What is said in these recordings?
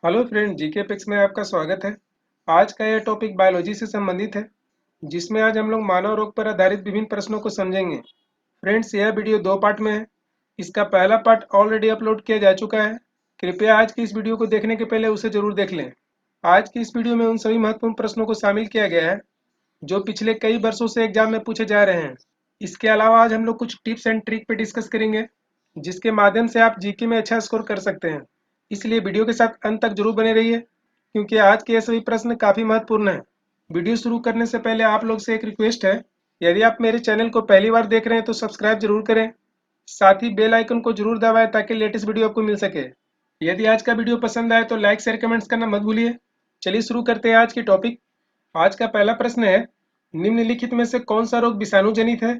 Hello friend, GK pics में आपका स्वागत है। आज का यह टॉपिक बायोलॉजी से संबंधित है, जिसमें आज हम लोग मानव रोग पर आधारित विभिन्न प्रश्नों को समझेंगे। फ्रेंड्स, यह वीडियो दो पार्ट में है। इसका पहला पार्ट ऑलरेडी अपलोड किया जा चुका है। कृपया आज की इस वीडियो को देखने के पहले उसे जरूर देख लें। आज की इस वीडियो में उन सभी महत्वपूर्ण प्रश्नों को शामिल किया गया है जो पिछले कई वर्षों से एग्जाम में पूछे जा रहे हैं। इसके अलावा आज हम लोग कुछ टिप्स एंड ट्रिक पे डिस्कस करेंगे, जिसके माध्यम से आप जीके में अच्छा स्कोर कर सकते हैं। इसलिए वीडियो के साथ अंत तक जरूर बने रहिए, क्योंकि आज के ये सभी प्रश्न काफ़ी महत्वपूर्ण हैं। वीडियो शुरू करने से पहले आप लोग से एक रिक्वेस्ट है, यदि आप मेरे चैनल को पहली बार देख रहे हैं तो सब्सक्राइब जरूर करें। साथ ही बेल आइकन को जरूर दबाएं ताकि लेटेस्ट वीडियो आपको मिल सके। यदि आज का वीडियो पसंद आए तो लाइक शेयर कमेंट्स करना मत भूलिए। चलिए शुरू करते हैं आज की टॉपिक। आज का पहला प्रश्न है, निम्नलिखित में से कौन सा रोग विषाणु जनित है?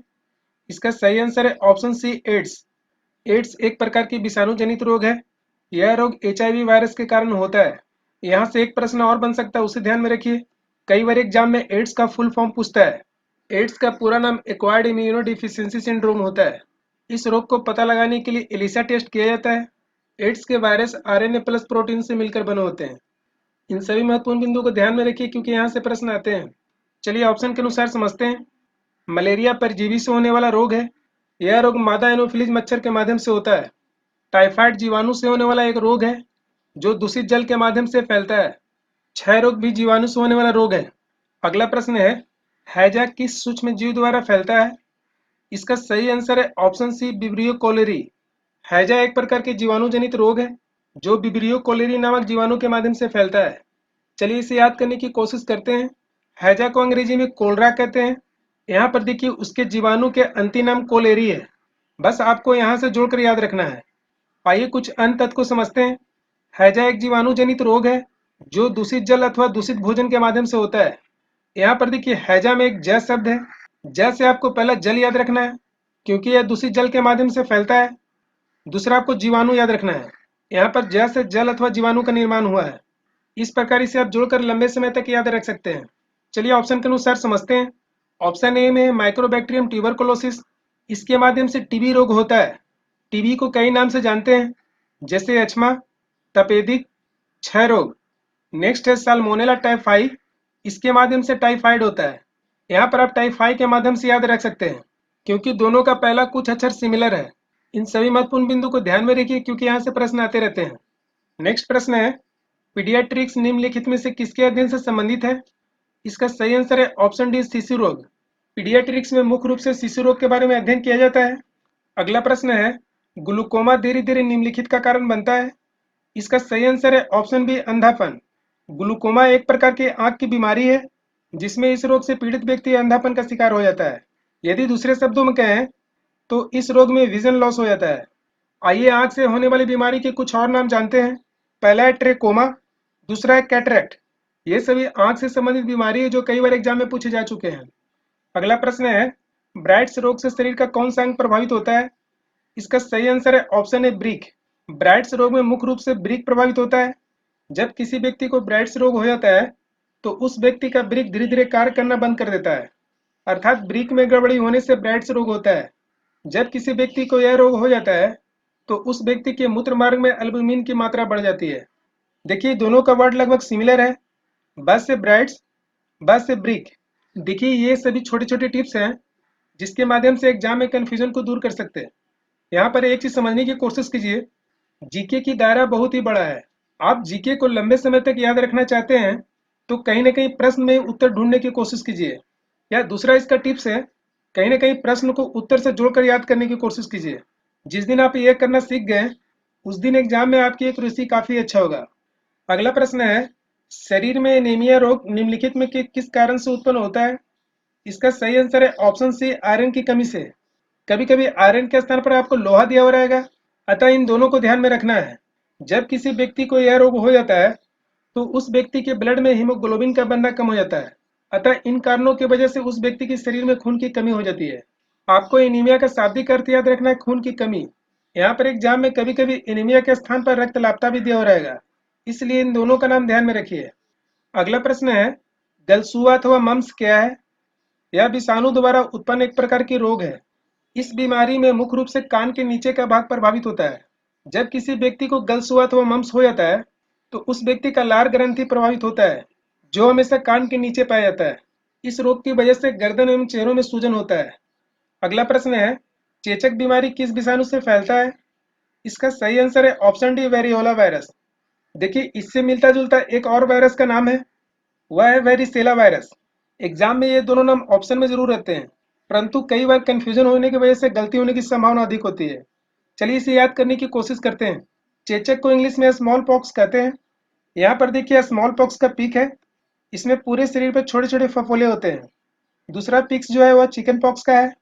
इसका सही आंसर है ऑप्शन सी, एड्स। एड्स एक प्रकार की विषाणु जनित रोग है। यह रोग HIV वायरस के कारण होता है। यहाँ से एक प्रश्न और बन सकता है, उसे ध्यान में रखिए। कई बार एग्जाम में एड्स का फुल फॉर्म पूछता है। एड्स का पूरा नाम एक्वायर्ड इम्यूनोडिफिशियेंसी सिंड्रोम होता है। इस रोग को पता लगाने के लिए एलिसा टेस्ट किया जाता है। एड्स के वायरस RNA प्लस प्रोटीन से मिलकर बने होते हैं। इन सभी महत्वपूर्ण बिंदुओं को ध्यान में रखिए, क्योंकि यहाँ से प्रश्न आते हैं। चलिए ऑप्शन के अनुसार समझते हैं। मलेरिया परजीवी से होने वाला रोग है। यह रोग मादा एनोफिलीज मच्छर के माध्यम से होता है। टाइफाइड जीवाणु से होने वाला एक रोग है जो दूषित जल के माध्यम से फैलता है। क्षय रोग भी जीवाणु से होने वाला रोग है। अगला प्रश्न है, हैजा किस सूक्ष्म जीव द्वारा फैलता है? इसका सही आंसर है ऑप्शन सी, विब्रियो कोलेरी। हैजा एक प्रकार के जीवाणु जनित रोग है जो विब्रियो कोलेरी नामक जीवाणु के माध्यम से फैलता है। चलिए इसे याद करने की कोशिश करते हैं। हैजा को अंग्रेजी में कोलरा कहते हैं। यहाँ पर देखिए, उसके जीवाणु के अंतिम नाम कोलेरी है। बस आपको यहाँ से जोड़कर याद रखना है। आइए कुछ अन्य तथ्य को समझते हैं। हैजा एक जीवाणु जनित रोग है जो दूषित जल अथवा दूषित भोजन के माध्यम से होता है। यहाँ पर देखिए, हैजा में एक ज शब्द है। ज से आपको पहला जल याद रखना है, क्योंकि यह दूषित जल के माध्यम से फैलता है। दूसरा, आपको जीवाणु याद रखना है। यहाँ पर ज से जल अथवा जीवाणु का निर्माण हुआ है। इस प्रकार इसे आप जोड़कर लंबे समय तक याद रख सकते हैं। चलिए ऑप्शन के अनुसार समझते हैं। ऑप्शन ए में माइक्रोबैक्टीरियम ट्यूबरकुलोसिस। इसके माध्यम से टीबी रोग होता है। टीबी को कई नाम से जानते हैं, जैसे अछमा, तपेदिक, क्षय रोग। नेक्स्ट है साल्मोनेला टाइफाई। इसके माध्यम से टाइफाइड होता है। यहाँ पर आप टाइफाई के माध्यम से याद रख सकते हैं, क्योंकि दोनों का पहला कुछ अक्षर सिमिलर है। इन सभी महत्वपूर्ण बिंदु को ध्यान में रखिए, क्योंकि यहाँ से प्रश्न आते रहते हैं। नेक्स्ट प्रश्न है, पीडियाट्रिक्स निम्नलिखित में से किसके अध्ययन से संबंधित है? इसका सही आंसर है ऑप्शन डी, शिशु रोग। पीडियाट्रिक्स में मुख्य रूप से शिशु रोग के बारे में अध्ययन किया जाता है। अगला प्रश्न है, ग्लूकोमा धीरे धीरे निम्नलिखित का कारण बनता है। इसका सही आंसर है ऑप्शन बी, अंधापन। ग्लूकोमा एक प्रकार की आंख की बीमारी है, जिसमें इस रोग से पीड़ित व्यक्ति अंधापन का शिकार हो जाता है। यदि दूसरे शब्दों में कहें तो इस रोग में विजन लॉस हो जाता है। आइए आंख से होने वाली बीमारी के कुछ और नाम जानते हैं। पहला है ट्रेकोमा, दूसरा है कैटरेक्ट। ये सभी आंख से संबंधित बीमारी है जो कई बार एग्जाम में पूछे जा चुके हैं। अगला प्रश्न है, ब्राइट्स रोग से शरीर का कौन सा अंग प्रभावित होता है? इसका सही आंसर है ऑप्शन ए, ब्रिक। ब्राइट्स रोग में मुख्य रूप से ब्रिक प्रभावित होता है। जब किसी व्यक्ति को ब्राइट्स रोग हो जाता है तो उस व्यक्ति का ब्रिक धीरे धीरे कार्य करना बंद कर देता है, अर्थात ब्रिक में गड़बड़ी होने से ब्राइट्स रोग होता है। जब किसी व्यक्ति को यह रोग हो जाता है तो उस व्यक्ति के मूत्र मार्ग में एल्बुमिन की मात्रा बढ़ जाती है। देखिए, दोनों का वर्ड लगभग सिमिलर है। बस से ब्राइट्स, बस से ब्रिक। देखिए, ये सभी छोटे छोटे टिप्स हैं जिसके माध्यम से एग्जाम में कंफ्यूजन को दूर कर सकते हैं। यहाँ पर एक चीज समझने की कोशिश कीजिए, जीके की दायरा बहुत ही बड़ा है। आप जीके को लंबे समय तक याद रखना चाहते हैं तो कहीं ना कहीं प्रश्न में उत्तर ढूंढने की कोशिश कीजिए, या दूसरा इसका टिप्स है, कहीं ना कहीं प्रश्न को उत्तर से जोड़कर याद करने की कोशिश कीजिए। जिस दिन आप ये करना सीख गए, उस दिन एग्जाम में आपकी एक रुचि काफी अच्छा होगा। अगला प्रश्न है, शरीर में एनीमिया रोग निम्नलिखित में किस कारण से उत्पन्न होता है? इसका सही आंसर है ऑप्शन सी, आयरन की कमी से। कभी कभी आयरन के स्थान पर आपको लोहा दिया हो रहेगा, अतः इन दोनों को ध्यान में रखना है। जब किसी व्यक्ति को यह रोग हो जाता है तो उस व्यक्ति के ब्लड में हीमोग्लोबिन का बनना कम हो जाता है, अतः इन कारणों की वजह से उस व्यक्ति के शरीर में खून की कमी हो जाती है। आपको एनीमिया का शाब्दिक अर्थ याद रखना है, खून की कमी। यहाँ पर एग्जाम में कभी कभी एनीमिया के स्थान पर रक्त लापता भी दिया हो रहेगा, इसलिए इन दोनों का नाम ध्यान में रखिए। अगला प्रश्न है, गलसुआ अथवा मम्स क्या है? यह विषाणु द्वारा उत्पन्न एक प्रकार की रोग है। इस बीमारी में मुख्य रूप से कान के नीचे का भाग प्रभावित होता है। जब किसी व्यक्ति को गलसुआ अथवा मम्स हो जाता है तो उस व्यक्ति का लार ग्रंथि प्रभावित होता है, जो हमेशा कान के नीचे पाया जाता है। इस रोग की वजह से गर्दन एवं चेहरों में सूजन होता है। अगला प्रश्न है, चेचक बीमारी किस विषाणु से फैलता है? इसका सही आंसर है ऑप्शन डी, वेरियोला वायरस। देखिए, इससे मिलता जुलता एक और वायरस का नाम है, वह है वेरिसेला वायरस। एग्जाम में ये दोनों नाम ऑप्शन में जरूर रहते हैं, परंतु कई बार कंफ्यूजन होने की वजह से गलती होने की संभावना अधिक होती है। चलिए इसे याद करने की कोशिश करते हैं। चेचक को इंग्लिश में स्मॉल पॉक्स कहते हैं। यहाँ पर देखिए स्मॉल पॉक्स का पीक है, इसमें पूरे शरीर पर छोटे छोटे फफोले होते हैं। दूसरा पिक्स जो है वह चिकन पॉक्स का है।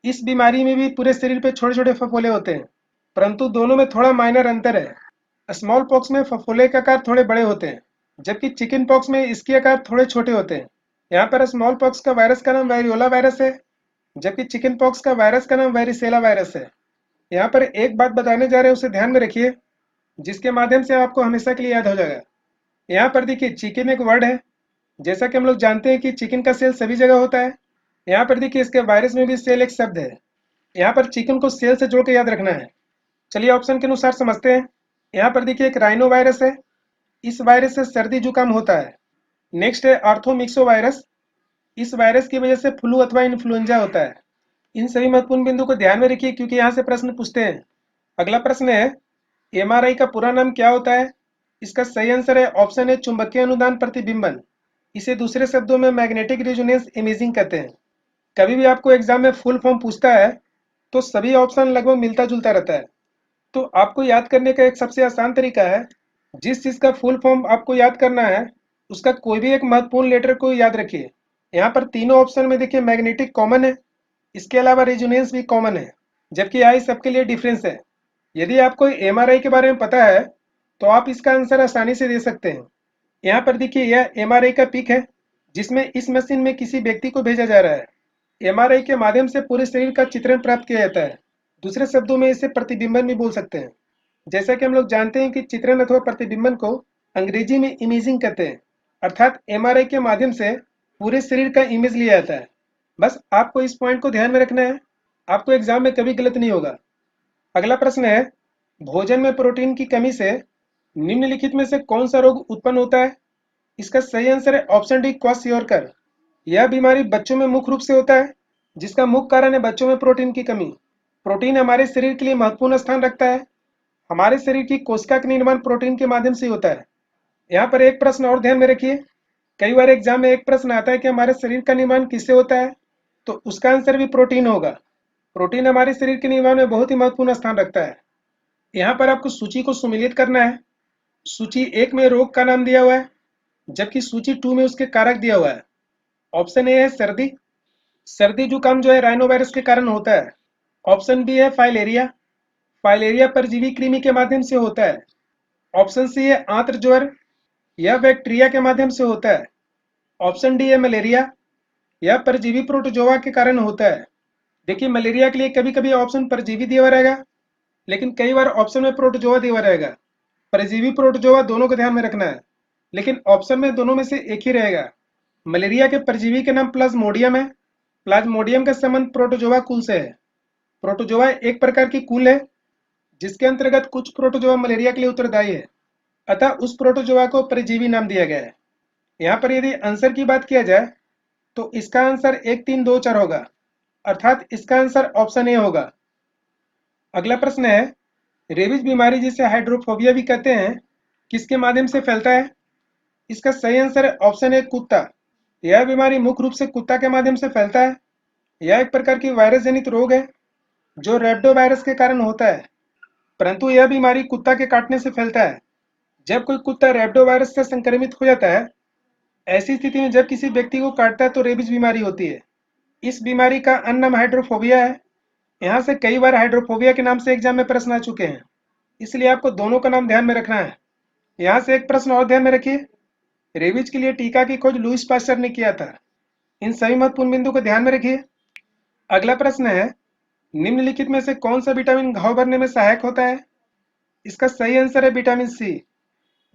इस बीमारी में भी पूरे शरीर पे छोटे छोटे फफोले होते हैं, परंतु दोनों में थोड़ा माइनर अंतर है। स्मॉल पॉक्स में फफोले का आकार थोड़े बड़े होते हैं, जबकि चिकन पॉक्स में इसके आकार थोड़े छोटे होते हैं। यहाँ पर स्मॉल पॉक्स का वायरस का नाम वेरियोला वायरस है, जबकि चिकन पॉक्स का वायरस का नाम वेरिसेला वायरस है। यहाँ पर एक बात बताने जा रहे हैं, उसे ध्यान में रखिए, जिसके माध्यम से आपको हमेशा के लिए याद हो जाएगा। यहाँ पर देखिए चिकन एक वर्ड है, जैसा कि हम लोग जानते हैं कि चिकन का सेल सभी जगह होता है। यहाँ पर देखिए इसके वायरस में भी सेल एक शब्द है। यहाँ पर चिकन को सेल से जोड़ के याद रखना है। चलिए ऑप्शन के अनुसार समझते हैं। यहाँ पर देखिए एक राइनो वायरस है, इस वायरस से सर्दी जुकाम होता है। नेक्स्ट है आर्थोमिक्सो वायरस, इस वायरस की वजह से फ्लू अथवा इन्फ्लुएंजा होता है। इन सभी महत्वपूर्ण बिंदु को ध्यान में रखिए, क्योंकि यहाँ से प्रश्न पूछते हैं। अगला प्रश्न है, एमआरआई का पूरा नाम क्या होता है? इसका सही आंसर है ऑप्शन है चुंबकीय अनुदान प्रतिबिंबन। इसे दूसरे शब्दों में मैग्नेटिक रेजोनेंस इमेजिंग कहते हैं। कभी भी आपको एग्जाम में फुल फॉर्म पूछता है तो सभी ऑप्शन लगभग मिलता जुलता रहता है। तो आपको याद करने का एक सबसे आसान तरीका है, जिस चीज का फुल फॉर्म आपको याद करना है उसका कोई भी एक महत्वपूर्ण लेटर को याद रखिए। यहाँ पर तीनों ऑप्शन में देखिए मैग्नेटिक कॉमन है, इसके अलावा रेजोनेंस भी कॉमन है, जबकि आई सबके लिए डिफरेंस है। यदि आपको एमआरआई के बारे में पता है तो आप इसका आंसर आसानी से दे सकते हैं। यहाँ पर देखिए यह एमआरआई का पिक है, जिसमें इस मशीन में किसी व्यक्ति को भेजा जा रहा है। एमआरआई के माध्यम से पूरे शरीर का चित्रण प्राप्त किया जाता है। दूसरे शब्दों में इसे प्रतिबिंबन भी बोल सकते हैं। जैसा कि हम लोग जानते हैं कि चित्रण अथवा प्रतिबिंबन को अंग्रेजी में इमेजिंग कहते हैं, अर्थात एमआरआई के माध्यम से पूरे शरीर का इमेज लिया जाता है। बस आपको इस पॉइंट को ध्यान में रखना है, आपको एग्जाम में कभी गलत नहीं होगा। अगला प्रश्न है, भोजन में प्रोटीन की कमी से निम्नलिखित में से कौन सा रोग उत्पन्न होता है? इसका सही आंसर है ऑप्शन डी, क्वाशियोरकर। यह बीमारी बच्चों में मुख्य रूप से होता है, जिसका मुख्य कारण है बच्चों में प्रोटीन की कमी। प्रोटीन हमारे शरीर के लिए महत्वपूर्ण स्थान रखता है। हमारे शरीर की कोशिका का निर्माण प्रोटीन के माध्यम से होता है। यहाँ पर एक प्रश्न और ध्यान में रखिए, कई बार एग्जाम में एक प्रश्न आता है कि हमारे शरीर का निर्माण किससे होता है, तो उसका आंसर भी प्रोटीन होगा। प्रोटीन हमारे शरीर के निर्माण में बहुत ही महत्वपूर्ण स्थान रखता है। यहाँ पर आपको सूची को सुमेलित करना है। सूची 1 में रोग का नाम दिया हुआ है, जबकि सूची 2 में उसके कारक दिया हुआ है। ऑप्शन ए है सर्दी, सर्दी जुकाम जो है राइनो वायरस के कारण होता है। ऑप्शन बी है फाइलेरिया, फाइलेरिया परजीवी कृमि के माध्यम से होता है। ऑप्शन सी है आंत्र ज्वर, यह बैक्टीरिया के माध्यम से होता है। ऑप्शन डी है मलेरिया, यह परजीवी प्रोटोजोआ के कारण होता है। देखिए मलेरिया के लिए कभी कभी ऑप्शन परजीवी दिया हुआ रहेगा, लेकिन कई बार ऑप्शन में प्रोटोजोआ दिया हुआ रहेगा। परजीवी प्रोटोजोआ दोनों को ध्यान में रखना है, लेकिन ऑप्शन में दोनों में से एक ही रहेगा। मलेरिया के परजीवी के नाम प्लाज्मोडियम है। प्लाज्मोडियम का संबंध प्रोटोजोआ कुल से है। प्रोटोजोआ एक प्रकार की कुल है, जिसके अंतर्गत कुछ प्रोटोजोआ मलेरिया के लिए उत्तरदायी है, अतः उस प्रोटोजोआ को परजीवी नाम दिया गया है। यहाँ पर यदि आंसर की बात किया जाए तो इसका आंसर 1 3 2 4 होगा, अर्थात इसका आंसर ऑप्शन ए होगा। अगला प्रश्न है, रेबीज बीमारी जिसे हाइड्रोफोबिया भी कहते हैं, किसके माध्यम से फैलता है? इसका सही आंसर है ऑप्शन ए, कुत्ता। यह बीमारी मुख्य रूप से कुत्ता के माध्यम से फैलता है। यह एक प्रकार की वायरस जनित रोग है, जो रेब्डो वायरस के कारण होता है, परंतु यह बीमारी कुत्ता के काटने से फैलता है। जब कोई कुत्ता रेब्डो वायरस से संक्रमित हो जाता है, ऐसी स्थिति में जब किसी व्यक्ति को काटता है तो रेबीज बीमारी होती है। इस बीमारी का अन्य नाम हाइड्रोफोबिया है। यहाँ से कई बार हाइड्रोफोबिया के नाम से एग्जाम में प्रश्न आ चुके हैं, इसलिए आपको दोनों का नाम ध्यान में रखना है। यहाँ से एक प्रश्न और ध्यान में रखिए, रेबीज के लिए टीका की खोज लुईस पास्चर ने किया था। इन सभी महत्वपूर्ण बिंदु को ध्यान में रखिए। अगला प्रश्न है, निम्नलिखित में से कौन सा विटामिन घाव भरने में सहायक होता है? इसका सही आंसर है विटामिन सी।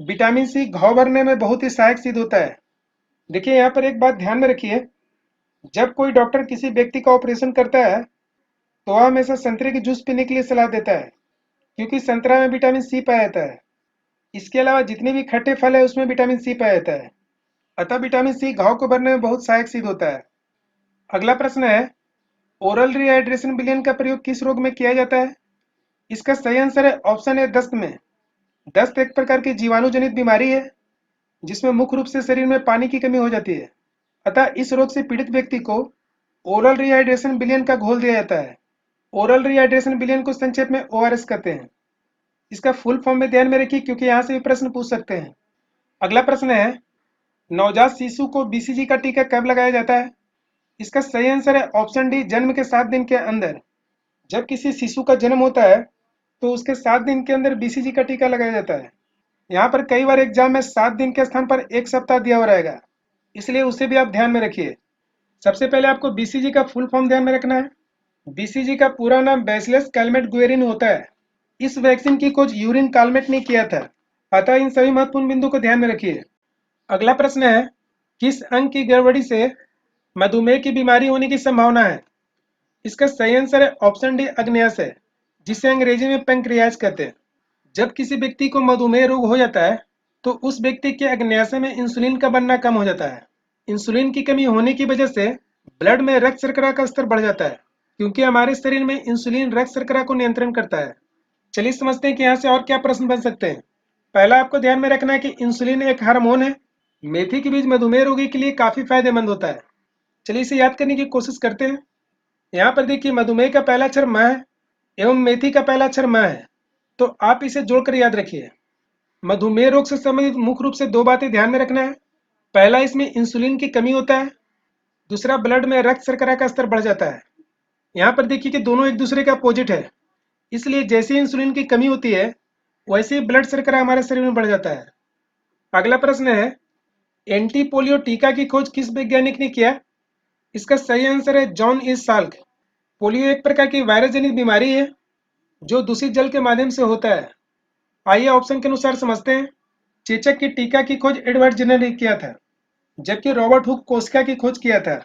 विटामिन सी घाव भरने में बहुत ही सहायक सिद्ध होता है। देखिए यहाँ पर एक बात ध्यान में रखिए, जब कोई डॉक्टर किसी व्यक्ति का ऑपरेशन करता है तो वह हमेशा संतरे की जूस पीने के लिए सलाह देता है, क्योंकि संतरा में विटामिन सी पाया जाता है। इसके अलावा जितने भी खट्टे फल है उसमें विटामिन सी पाया जाता है, अतः विटामिन सी घाव को भरने में बहुत सहायक सिद्ध होता है। अगला प्रश्न है, ओरल रिहाइड्रेशन विलयन का प्रयोग किस रोग में किया जाता है? इसका सही आंसर है ऑप्शन ए दस्त में। दस्त एक प्रकार की जीवाणु जनित बीमारी है जिसमें मुख्य रूप से शरीर में पानी की कमी हो जाती है, अतः इस रोग से पीड़ित व्यक्ति को ओरल रिहाइड्रेशन विलयन का घोल दिया जाता है। ओरल रिहाइड्रेशन विलयन को संक्षेप में ओआरएस कहते हैं। इसका फुल फॉर्म में ध्यान में रखिए क्योंकि यहाँ से भी प्रश्न पूछ सकते हैं। अगला प्रश्न है, नवजात शिशु को बीसीजी का टीका कब लगाया जाता है? इसका सही आंसर है ऑप्शन डी, जन्म के 7 दिन के अंदर। जब किसी शिशु का जन्म होता है तो उसके 7 दिन के अंदर बीसीजी का टीका लगाया जाता है। यहाँ पर कई बार एग्जाम में 7 दिन के स्थान पर 1 सप्ताह दिया हुआ रहेगा, इसलिए उसे भी आप ध्यान में रखिए। सबसे पहले आपको बीसीजी का फुल फॉर्म ध्यान में रखना है। बीसीजी का पूरा नाम बैसिलस कैलमेट गुएरिन होता है। इस वैक्सीन की खोज यूरिन कालमेट ने किया था, अतः इन सभी महत्वपूर्ण बिंदु को ध्यान में रखिए। अगला प्रश्न है, किस अंग की गड़बड़ी से मधुमेह की बीमारी होने की संभावना है? इसका सही आंसर है ऑप्शन डी, अग्न्याशय, जिसे अंग्रेजी में पैंक्रियाज कहते हैं। जब किसी व्यक्ति को मधुमेह रोग हो जाता है तो उस व्यक्ति के अग्न्याशय में इंसुलिन का बनना कम हो जाता है। इंसुलिन की कमी होने की वजह से ब्लड में रक्त शर्करा का स्तर बढ़ जाता है, क्योंकि हमारे शरीर में इंसुलिन रक्त शर्करा को नियंत्रण करता है। चलिए समझते हैं कि यहाँ से और क्या प्रश्न बन सकते हैं। पहला आपको ध्यान में रखना है कि इंसुलिन एक हार्मोन है। मेथी के बीज मधुमेह रोगी के लिए काफी फायदेमंद होता है। चलिए इसे याद करने की कोशिश करते हैं। यहाँ पर देखिए, मधुमेह का पहला अक्षर म है एवं मेथी का पहला अक्षर म है, तो आप इसे जोड़कर याद रखिए। मधुमेह रोग से संबंधित मुख्य रूप से 2 बातें ध्यान में रखना है। पहला, इसमें इंसुलिन की कमी होता है। दूसरा, ब्लड में रक्त शर्करा का स्तर बढ़ जाता है। यहाँ पर देखिए कि दोनों एक दूसरे के अपोजिट है, इसलिए जैसे ही इंसुलिन की कमी होती है वैसे ही ब्लड शर्करा हमारे शरीर में बढ़ जाता है। अगला प्रश्न है, एंटी पोलियो टीका की खोज किस वैज्ञानिक ने किया? इसका सही आंसर है जॉन ई साल्क। पोलियो एक प्रकार की वायरस जनित बीमारी है जो दूषित जल के माध्यम से होता है। आइए ऑप्शन के अनुसार समझते हैं। चेचक की टीका की खोज एडवर्ड जेनर ने किया था, जबकि रॉबर्ट हुक कोशिका की खोज किया था।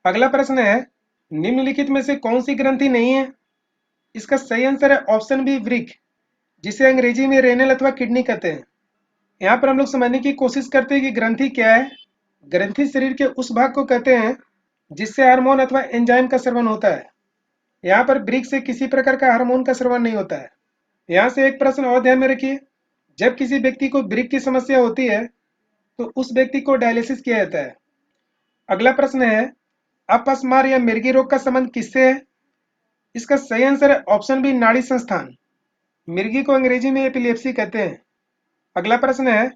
अगला प्रश्न है, निम्नलिखित में से कौन सी ग्रंथि नहीं है? इसका सही आंसर है ऑप्शन बी, वृक्क, जिसे अंग्रेजी में रेनल अथवा किडनी कहते हैं। यहाँ पर हम लोग समझने की कोशिश करते हैं कि ग्रंथि क्या है। ग्रंथि शरीर के उस भाग को कहते हैं जिससे हार्मोन अथवा एंजाइम का स्रवण होता है। यहाँ पर वृक्क से किसी प्रकार का हार्मोन का स्रवण नहीं होता है। यहाँ से एक प्रश्न और ध्यान में रखिए, जब किसी व्यक्ति को वृक्क की समस्या होती है तो उस व्यक्ति को डायलिसिस किया जाता है। अगला प्रश्न है, अपस्मार या मिर्गी रोग का संबंध किससे है? इसका सही आंसर है ऑप्शन बी, नाड़ी संस्थान। मिर्गी को अंग्रेजी में एपिलेप्सी कहते हैं। अगला प्रश्न है,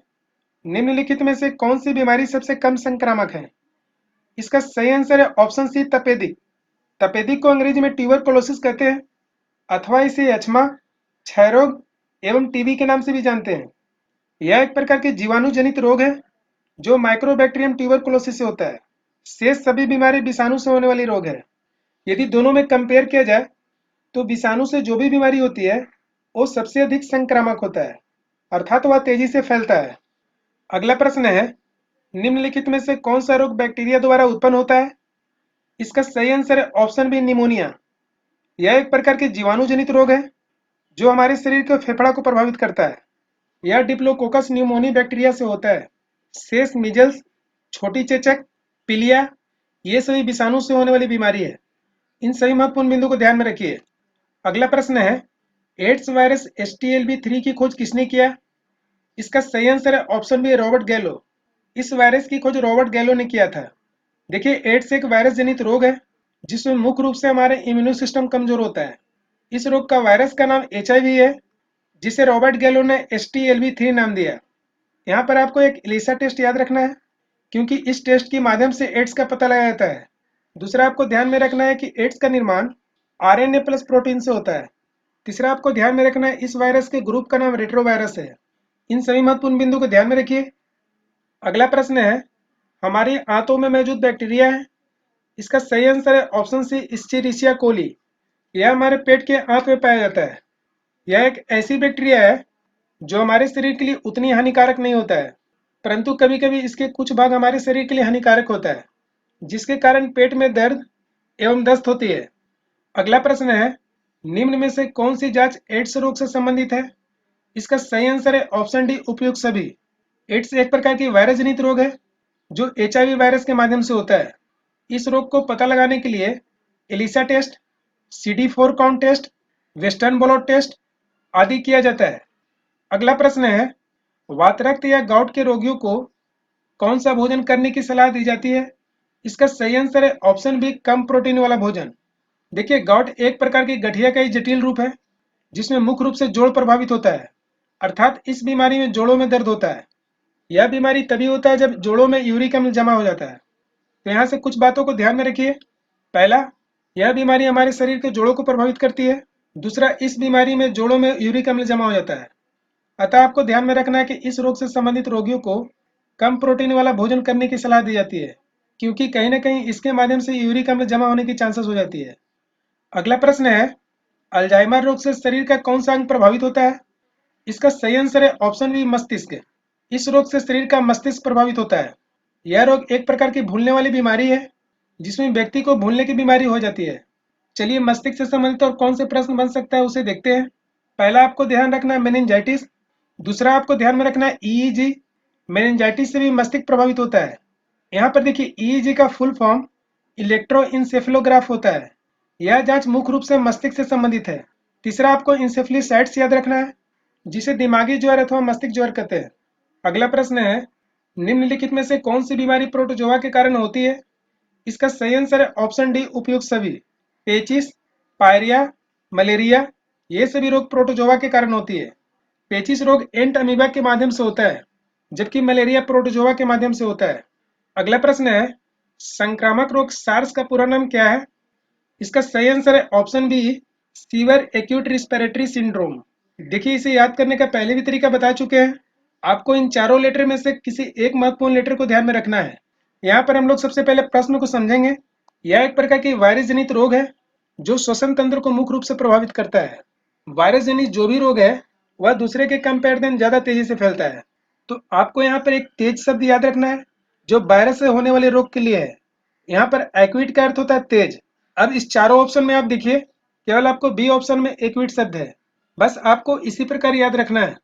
निम्नलिखित में से कौन सी बीमारी सबसे कम संक्रामक है? इसका सही आंसर है ऑप्शन सी, तपेदिक। तपेदिक को अंग्रेजी में ट्यूबरकुलोसिस कहते हैं, अथवा इसे यक्ष्मा, क्षय रोग एवं टीबी के नाम से भी जानते हैं। यह एक प्रकार के जीवाणु जनित रोग है जो माइक्रोबैक्टीरियम ट्यूबरकुलोसिस से होता है। शेष सभी बीमारी विषाणु से होने वाली रोग है। यदि दोनों में कंपेयर किया जाए तो विषाणु से जो भी बीमारी होती है वो सबसे अधिक संक्रामक होता है, अर्थात वह तेजी से फैलता है। अगला प्रश्न है, निम्नलिखित में से कौन सा रोग बैक्टीरिया द्वारा उत्पन्न होता है? इसका सही आंसर है ऑप्शन बी, निमोनिया। यह एक प्रकार के जीवाणु जनित रोग है जो हमारे शरीर के फेफड़ा को प्रभावित करता है। यह डिप्लोकोकस न्यूमोनी बैक्टीरिया से होता है। शेष मीजल्स, छोटी चेचक, पीलिया, ये सभी विषाणु से होने वाली बीमारी है। इन सभी महत्वपूर्ण बिंदु को ध्यान में रखिए। अगला प्रश्न है, एड्स वायरस HTLV-3 की खोज किसने किया? इसका सही आंसर है ऑप्शन बी, रॉबर्ट गैलो। इस वायरस की खोज रॉबर्ट गैलो ने किया था। देखिए, एड्स एक वायरस जनित रोग है जिसमें मुख्य रूप से हमारे इम्यूनो सिस्टम कमजोर होता है। इस रोग का वायरस का नाम HIV है, जिसे रॉबर्ट गैलो ने HTLV-3 नाम दिया। यहाँ पर आपको एक एलिसा टेस्ट याद रखना है, क्योंकि इस टेस्ट के माध्यम से एड्स का पता लगाया जाता है। दूसरा, आपको ध्यान में रखना है कि एड्स का निर्माण RNA प्लस प्रोटीन से होता है। तीसरा, आपको ध्यान में रखना है इस वायरस के ग्रुप का नाम रेट्रोवायरस है। इन सभी महत्वपूर्ण बिंदु को ध्यान में रखिए। अगला प्रश्न है, हमारी आंतों में मौजूद बैक्टीरिया है। इसका सही आंसर है ऑप्शन सी, इस्चेरिशिया कोली। यह हमारे पेट के आंत में पाया जाता है। यह एक ऐसी बैक्टीरिया है जो हमारे शरीर के लिए उतनी हानिकारक नहीं होता है, परंतु कभी कभी इसके कुछ भाग हमारे शरीर के लिए हानिकारक होता है, जिसके कारण पेट में दर्द एवं दस्त होती है। अगला प्रश्न है, निम्न में से कौन सी जांच एड्स रोग से संबंधित है? इसका सही आंसर है ऑप्शन डी, उपयुक्त सभी। एड्स एक प्रकार की वायरस जनित रोग है जो HIV वायरस के माध्यम से होता है। इस रोग को पता लगाने के लिए ELISA test, CD4 count test, western blot test आदि किया जाता है। अगला प्रश्न है, वातरक्त या गाउट के रोगियों को कौन सा भोजन करने की सलाह दी जाती है? इसका सही आंसर है ऑप्शन बी, कम प्रोटीन वाला भोजन। देखिए, गाउट एक प्रकार की गठिया का ही जटिल रूप है जिसमें मुख्य रूप से जोड़ प्रभावित होता है, अर्थात इस बीमारी में जोड़ों में दर्द होता है। यह बीमारी तभी होता है जब जोड़ों में यूरिक अम्ल जमा हो जाता है। तो यहाँ से कुछ बातों को ध्यान में रखिए। पहला, यह बीमारी हमारे शरीर के जोड़ों को प्रभावित करती है। दूसरा, इस बीमारी में जोड़ों में यूरिक अम्ल जमा हो जाता है। अतः आपको ध्यान में रखना है कि इस रोग से संबंधित रोगियों को कम प्रोटीन वाला भोजन करने की सलाह दी जाती है, क्योंकि कहीं ना कहीं इसके माध्यम से यूरिक अम्ल जमा होने की चांसेस हो जाती है। अगला प्रश्न है, अल्जाइमर रोग से शरीर का कौन सा अंग प्रभावित होता है? इसका सही आंसर है ऑप्शन बी, मस्तिष्क। इस रोग से शरीर का मस्तिष्क प्रभावित होता है। यह रोग एक प्रकार की भूलने वाली बीमारी है जिसमें व्यक्ति को भूलने की बीमारी हो जाती है। चलिए, मस्तिष्क से संबंधित और कौन से प्रश्न बन सकता है उसे देखते हैं। पहला आपको ध्यान रखना है मेनिंजाइटिस। दूसरा आपको ध्यान में रखना है EEG। मेनिंजाइटिस से भी मस्तिष्क प्रभावित होता है। यहाँ पर देखिए, EEG का फुल फॉर्म इलेक्ट्रोइंसेफेलोग्राफ होता है। यह जांच मुख्य रूप से मस्तिष्क से संबंधित है। तीसरा आपको इंसेफेलिसाइट्स याद रखना है, जिसे दिमागी ज्वर अथवा मस्तिष्क ज्वर कहते हैं। अगला प्रश्न है, निम्नलिखित में से कौन सी बीमारी प्रोटोजोआ के कारण होती है? इसका सही आंसर है ऑप्शन डी, उपयुक्त सभी। पेचिस, पायरिया, मलेरिया, ये सभी रोग प्रोटोजोआ के कारण होती है। पेचिस रोग एंट अमीबा के माध्यम से होता है, जबकि मलेरिया प्रोटोजोआ के माध्यम से होता है। अगला प्रश्न है, संक्रामक रोग सार्स का पूरा नाम क्या है? इसका सही आंसर है option B, severe acute respiratory syndrome. देखिए, इसे याद करने का पहले भी तरीका बता चुके हैं। आपको इन चारों लेटर में से किसी एक महत्वपूर्ण लेटर को ध्यान में रखना है। यहाँ पर हम लोग सबसे पहले प्रश्न को समझेंगे। यह एक प्रकार की वायरस जनित रोग है जो श्वसन तंत्र को मुख्य रूप से प्रभावित करता है। वायरस जनित जो भी रोग है वह दूसरे के कंपेरिजन ज्यादा तेजी से फैलता है। तो आपको यहाँ पर एक तेज शब्द याद रखना है जो वायरस से होने वाले रोग के लिए है। यहाँ पर एक्विड का अर्थ होता है तेज। अब इस चारों ऑप्शन में आप देखिए, केवल आपको बी ऑप्शन में एक्विड शब्द है। बस आपको इसी प्रकार याद रखना है।